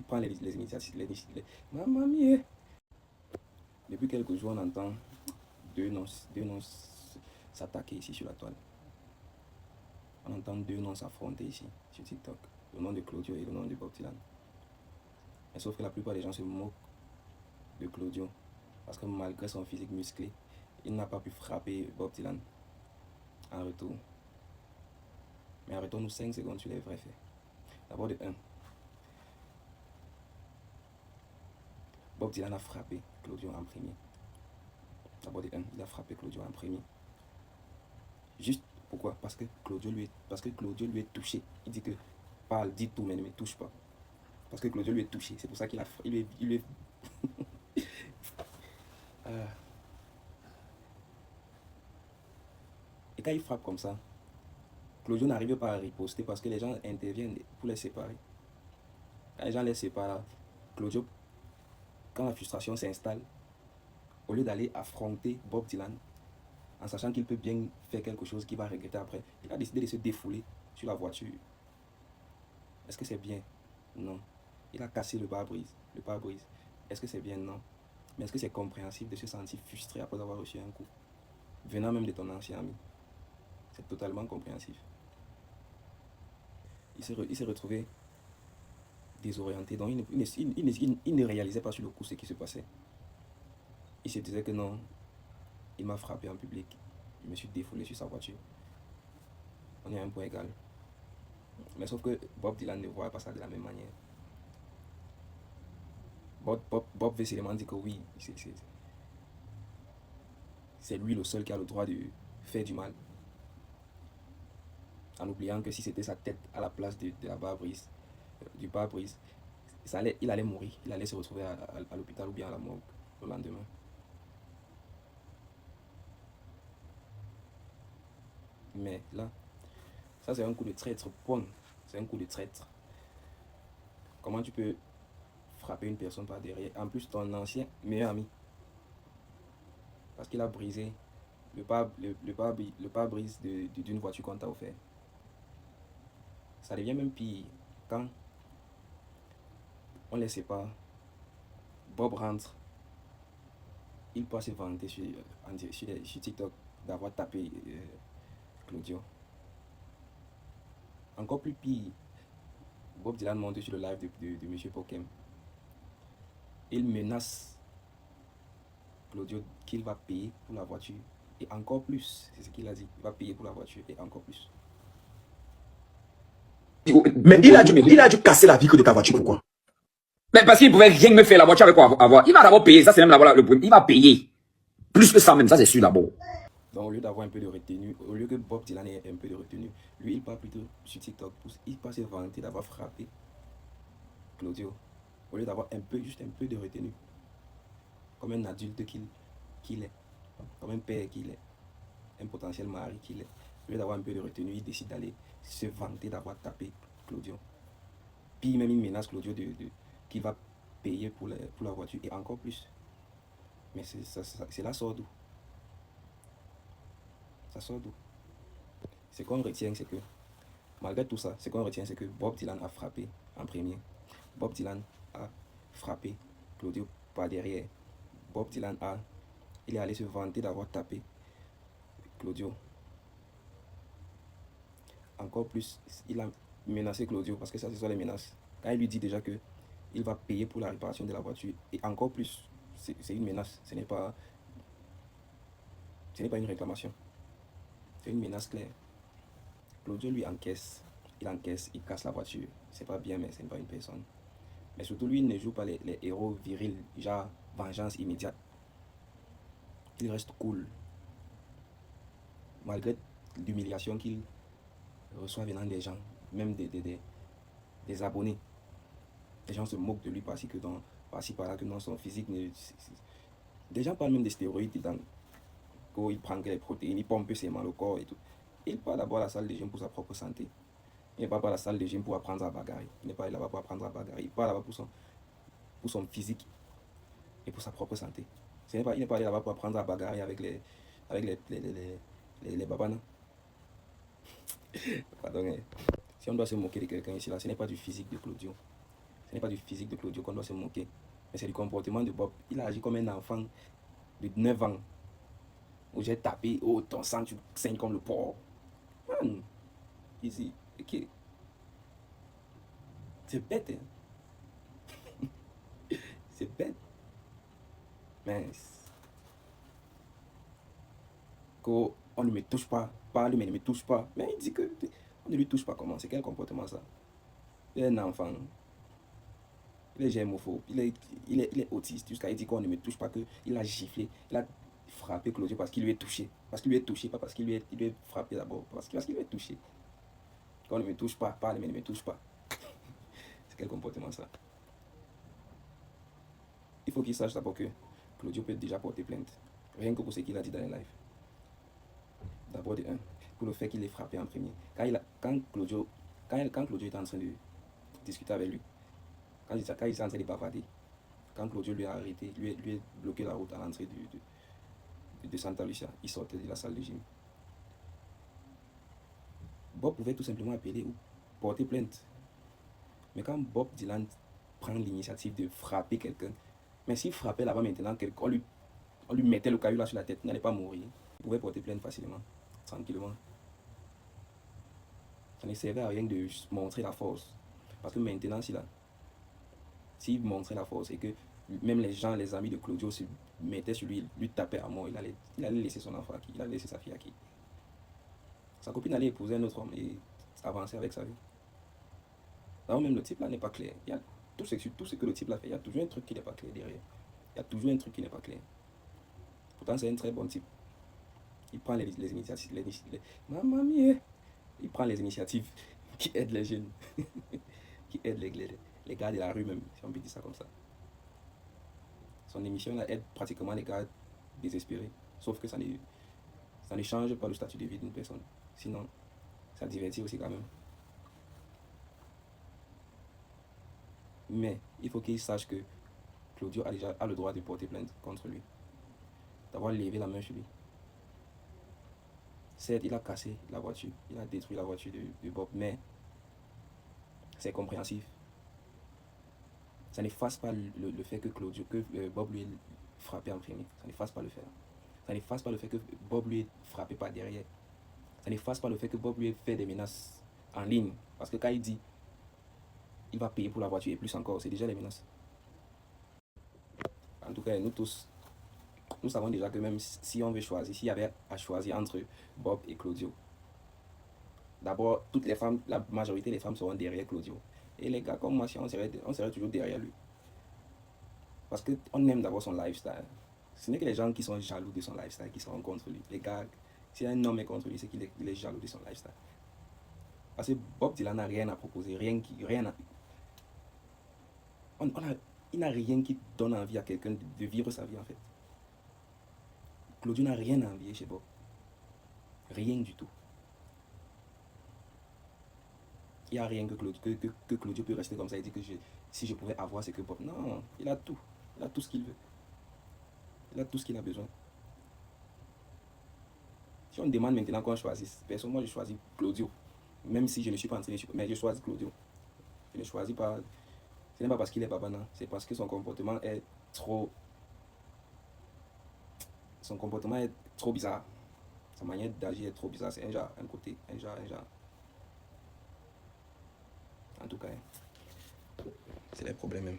prend les initiatives. Maman mia. Depuis quelques jours, on entend deux noms s'attaquer ici sur la toile. On entend deux noms s'affronter ici sur TikTok. Le nom de Claudio et le nom de Bob Dylan. Mais sauf que la plupart des gens se moquent de Claudio. Parce que malgré son physique musclé, il n'a pas pu frapper Bob Dylan en retour. Mais arrêtons-nous 5 secondes sur les vrais faits. D'abord de 1. Bob Dylan a frappé Claudio en premier. D'abord de 1, il a frappé Claudio en premier. Juste pourquoi? Parce que Claudio lui est touché. Il dit que parle, dis tout, mais ne me touche pas. Parce que Claudio lui est touché. C'est pour ça qu'il lui est Et quand il frappe comme ça, Claudio n'arrive pas à riposter parce que les gens interviennent pour les séparer. Quand les gens les séparent, Claudio, quand la frustration s'installe, au lieu d'aller affronter Bob Dylan, en sachant qu'il peut bien faire quelque chose qu'il va regretter après, il a décidé de se défouler sur la voiture. Est-ce que c'est bien? Non. Il a cassé le pare-brise. Est-ce que c'est bien? Non. Mais est-ce que c'est compréhensible de se sentir frustré après avoir reçu un coup, venant même de ton ancien ami? C'est totalement compréhensif. Il s'est retrouvé désorienté. Donc il ne réalisait pas sur le coup ce qui se passait. Il se disait que non, il m'a frappé en public. Je me suis défoulé sur sa voiture. On est à un point égal. Mais sauf que Bob Dylan ne voit pas ça de la même manière. Bob veut seulement dire que oui, c'est lui le seul qui a le droit de faire du mal. En oubliant que si c'était sa tête à la place de la pare-brise, du pare-brise, il allait mourir. Il allait se retrouver à l'hôpital ou bien à la morgue le lendemain. Mais là, ça c'est un coup de traître. Point. C'est un coup de traître. Comment tu peux frapper une personne par derrière? En plus, ton ancien meilleur ami. Parce qu'il a brisé le pare-brise d'une voiture qu'on t'a offert. Ça devient même pire quand on les sépare. Bob rentre. Il peut se vanter sur TikTok d'avoir tapé Claudio. Encore plus pire, Bob Dylan monte sur le live de M. Pokem. Il menace Claudio qu'il va payer pour la voiture. Et encore plus, c'est ce qu'il a dit. Il va payer pour la voiture et encore plus. Mais il a dû casser la vitre de ta voiture, pourquoi? Mais parce qu'il pouvait rien me faire, la voiture avec quoi avoir. Il va d'abord payer, ça c'est même le problème. Il va payer. Plus que ça même, ça c'est sûr d'abord. Donc au lieu d'avoir un peu de retenue, au lieu que Bob Dylan ait un peu de retenue, lui il part plutôt sur TikTok, il part se vanter d'avoir frappé Claudio. Au lieu d'avoir juste un peu de retenue. Comme un adulte qu'il est. Comme un père qu'il est. Un potentiel mari qu'il est. Au lieu d'avoir un peu de retenue, il décide d'aller se vanter d'avoir tapé Claudio. Puis même il menace Claudio qu'il va payer pour la voiture et encore plus. Mais c'est là sort d'où? Ça sort d'où? Ce qu'on retient, c'est que, malgré tout ça, ce qu'on retient, c'est que Bob Dylan a frappé en premier. Bob Dylan a frappé Claudio par derrière. Bob Dylan il est allé se vanter d'avoir tapé Claudio. Encore plus, il a menacé Claudio, parce que ça, ce sont les menaces. Quand il lui dit déjà que il va payer pour la réparation de la voiture, et encore plus, c'est une menace, ce n'est pas une réclamation. C'est une menace claire. Claudio lui encaisse, il casse la voiture. C'est pas bien, mais ce n'est pas une personne. Mais surtout, lui, il ne joue pas les héros virils, genre vengeance immédiate. Il reste cool. Malgré l'humiliation qu'il reçoit venant des gens, même des abonnés. Les gens se moquent de lui par-ci par-là, que dans son physique. Des gens parlent même des stéroïdes dedans. Il prend les protéines, il pompe ses mains au corps et tout. Il part d'abord à la salle de gym pour sa propre santé. Il n'est pas à la salle de gym pour apprendre à bagarrer. Il n'est pas là-bas pour apprendre à bagarrer. Il part là-bas pour son physique et pour sa propre santé. Il n'est pas là-bas pour apprendre à bagarrer avec les babanas. Pardon. Si on doit se moquer de quelqu'un ici, là, ce n'est pas du physique de Claudio. Ce n'est pas du physique de Claudio qu'on doit se moquer, mais c'est du comportement de Bob. Il a agi comme un enfant de 9 ans, où j'ai tapé, oh ton sang, tu saignes comme le porc. Man, easy, ok. C'est bête, hein. C'est bête. Mais qu'on ne me touche pas, parle mais ne me touche pas. Mais il dit que on ne lui touche pas. Comment? C'est quel comportement ça? Il est un enfant. Il est germophobe. Il est autiste. Jusqu'à il dit qu'on ne me touche pas, qu'il a giflé. Il a frappé Claudio parce qu'il lui est touché. Parce qu'il lui est touché, pas parce qu'il lui est frappé d'abord. Parce qu'il lui est touché. Qu'on ne me touche pas, parle mais ne me touche pas. C'est quel comportement ça? Il faut qu'il sache d'abord que Claudio peut déjà porter plainte. Rien que pour ce qu'il a dit dans les lives. D'abord de 1, pour le fait qu'il ait frappé en premier. Quand Claudio était en train de discuter avec lui, quand il était en train de bavarder, quand Claudio lui a arrêté, lui a bloqué la route à l'entrée de Santa Lucia, il sortait de la salle de gym. Bob pouvait tout simplement appeler ou porter plainte. Mais quand Bob Dylan prend l'initiative de frapper quelqu'un, mais s'il frappait là-bas maintenant, on lui mettait le caillou là sur la tête, il n'allait pas mourir. Il pouvait porter plainte facilement, tranquillement. Ça ne servait à rien de montrer la force. Parce que maintenant, s'il montrait la force et que même les amis de Claudio se mettaient sur lui, lui tapaient à mort, il allait laisser son enfant à qui? Il allait laisser sa fille à qui? Sa copine allait épouser un autre homme et avancer avec sa vie. Là même le type là n'est pas clair. Il y a tout ce que le type là fait, il y a toujours un truc qui n'est pas clair derrière. Il y a toujours un truc qui n'est pas clair. Pourtant, c'est un très bon type. Il prend les initiatives. Maman mia. Il prend les initiatives qui aident les jeunes. Qui aident les gars de la rue même, si on peut dire ça comme ça. Son émission là aide pratiquement les gars désespérés. Sauf que ça ne change pas le statut de vie d'une personne. Sinon, ça divertit aussi quand même. Mais il faut qu'il sache que Claudio a le droit de porter plainte contre lui. D'avoir levé la main sur lui. Certes, il a cassé la voiture, il a détruit la voiture de Bob, mais c'est compréhensif. Ça n'efface pas le fait que Bob lui ait frappé en premier. Ça n'efface pas le fait. Ça n'efface pas le fait que Bob lui ait frappé par derrière. Ça n'efface pas le fait que Bob lui ait fait des menaces en ligne. Parce que quand il dit il va payer pour la voiture et plus encore, c'est déjà des menaces. En tout cas, nous tous, nous savons déjà que même si on veut choisir, s'il y avait à choisir entre Bob et Claudio, d'abord, toutes les femmes, la majorité des femmes seront derrière Claudio. Et les gars comme moi, on serait toujours derrière lui. Parce qu'on aime d'abord son lifestyle. Ce n'est que les gens qui sont jaloux de son lifestyle qui seront contre lui. Les gars, si un homme est contre lui, c'est qu'il est jaloux de son lifestyle. Parce que Bob Dylan n'a rien à proposer, il n'a rien qui donne envie à quelqu'un de vivre sa vie en fait. Claudio n'a rien à envier chez Bob. Rien du tout. Il n'y a rien que Claudio peut rester comme ça et dire que si je pouvais avoir ce que Bob. Non, il a tout. Il a tout ce qu'il veut. Il a tout ce qu'il a besoin. Si on me demande maintenant qu'on choisisse, personnellement je choisis Claudio. Même si je ne suis pas entraîné, mais je choisis Claudio. Je ne choisis pas. Ce n'est pas parce qu'il est babana, c'est parce que son comportement est trop. Son comportement est trop bizarre. Sa manière d'agir est trop bizarre. C'est un genre, un côté, un genre. En tout cas, c'est les problèmes même.